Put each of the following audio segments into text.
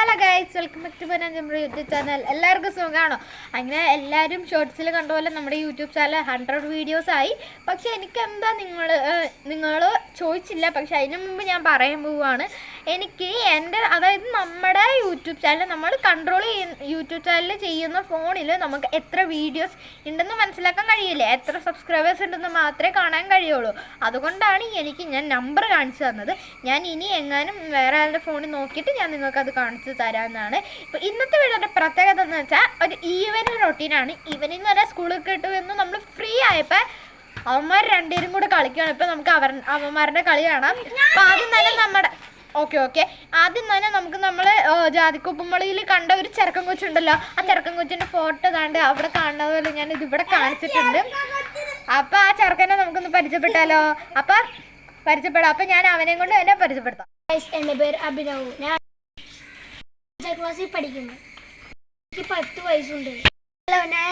Hello guys, welcome back to നമ്മുടെ YouTube channel. എല്ലാവർക്കും സുഖമാണോ? അങ്ങനെ എല്ലാവരും ഷോർട്സിൽ കണ്ട പോലെ നമ്മുടെ യൂട്യൂബ് ചാനൽ 100 വീഡിയോസ് ആയി. പക്ഷെ എനിക്ക് എന്താ നിങ്ങൾ ചോദിച്ചില്ല. പക്ഷെ അതിന് മുമ്പ് ഞാൻ പറയാൻ പോവുകയാണ്. എനിക്ക് അതായത് നമ്മുടെ യൂട്യൂബ് ചാനൽ നമ്മൾ കൺട്രോൾ യൂട്യൂബ് ചാനൽ ചെയ്യുന്ന ഫോണിൽ നമുക്ക് എത്ര വീഡിയോസ് ഉണ്ടെന്ന് മനസ്സിലാക്കാൻ കഴിയില്ലേ, എത്ര സബ്സ്ക്രൈബേഴ്സ് ഉണ്ടെന്ന് മാത്രമേ കാണാൻ കഴിയുള്ളൂ. അതുകൊണ്ടാണ് ഞാൻ നമ്പർ കാണിച്ചു തന്നത്. ഞാൻ ഇനി എങ്ങാനും വേറെ ആളുടെ ഫോണിൽ നോക്കിയിട്ട് ഞാൻ നിങ്ങൾക്ക് അത് കാണിച്ചു തരാമെന്നാണ്. ഇപ്പോൾ ഇന്നത്തെ വീഡിയോയുടെ പ്രത്യേകത എന്ന് വെച്ചാൽ ഒരു ഈവനിങ് റൊട്ടീനാണ്. ഈവനിങ് വരെ സ്കൂളിൽ കിട്ടുമെന്ന് നമ്മൾ ഫ്രീ ആയപ്പോൾ അവന്മാർ രണ്ടുപേരും കൂടെ കളിക്കുകയാണ്. ഇപ്പം നമുക്ക് അവന്മാരുടെ കളി കാണാം. അപ്പം ആദ്യം തന്നെ ആദ്യം തന്നെ നമ്മൾ ജാതിക്കുപ്പുമ്പളിയിൽ കണ്ട ഒരു ചെറുക്കൻ കൊച്ചുണ്ടല്ലോ, ആ ചെറുക്കൻ കൊച്ചിൻ്റെ ഫോട്ടോ കണ്ട് അവിടെ കാണുന്നത് പോലെ ഞാൻ ഇതിവിടെ കാണിച്ചിട്ടുണ്ട്. അപ്പം ആ ചെറുക്കനെ നമുക്കൊന്ന് പരിചയപ്പെട്ടാലോ? അപ്പം പരിചയപ്പെടാം. അപ്പം ഞാൻ അവനെ കൊണ്ട് തന്നെ പരിചയപ്പെടുത്താം. എൻ്റെ പേര് അഭിനവ്. ഞാൻ ക്ലാസ്സിൽ പഠിക്കുന്നു. എനിക്ക് 10 വയസ്സുണ്ട്. ഹലോ, ഞാൻ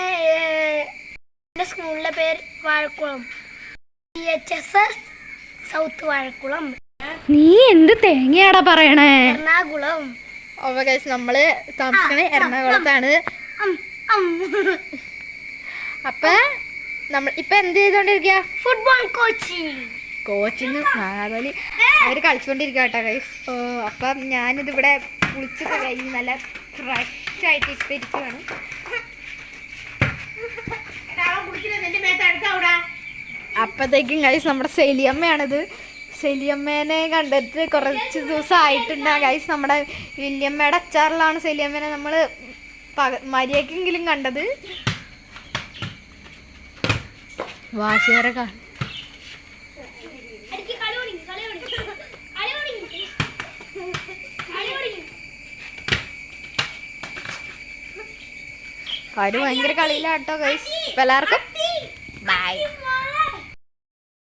എൻ്റെ സ്കൂളിലെ പേര് വാഴക്കുളം, CHSS സൗത്ത് വാഴക്കുളം. നീ എന്ത് തേങ്ങയാടാ പറയണേ? എറണാകുളം. നമ്മള് താമസിക്കണേ എറണാകുളത്താണ്. അപ്പൊ നമ്മൾ ഇപ്പൊ എന്ത് ചെയ്തോണ്ടിരിക്കുക? ഫുട്ബോൾ കോച്ചിങ് നാളെ അവര് കളിച്ചുകൊണ്ടിരിക്കുക കേട്ടോ ഗൈസ്. അപ്പം ഞാനിതിവിടെ കുളിച്ചൊക്കെ കഴിഞ്ഞ് നല്ല ഫ്രഷ് ആയിട്ട് ഇപ്പൊ ഇരിക്കുവാണ്. അപ്പത്തേക്കും ഗൈസ് നമ്മുടെ സെലിയമ്മയാണിത്. സെലിയമ്മേനെ കണ്ടിട്ട് കുറച്ച് ദിവസം ആയിട്ടുണ്ട് ഗൈസ്. നമ്മുടെ വല്യമ്മയുടെ അച്ചാറിലാണ് സെലിയമ്മേനെ നമ്മൾ മര്യാദക്കെങ്കിലും കണ്ടത്. വാശേറെ അവര് ഭയങ്കര കളിയിലാട്ടോ ഗൈസ്. എല്ലാവർക്കും ബൈ.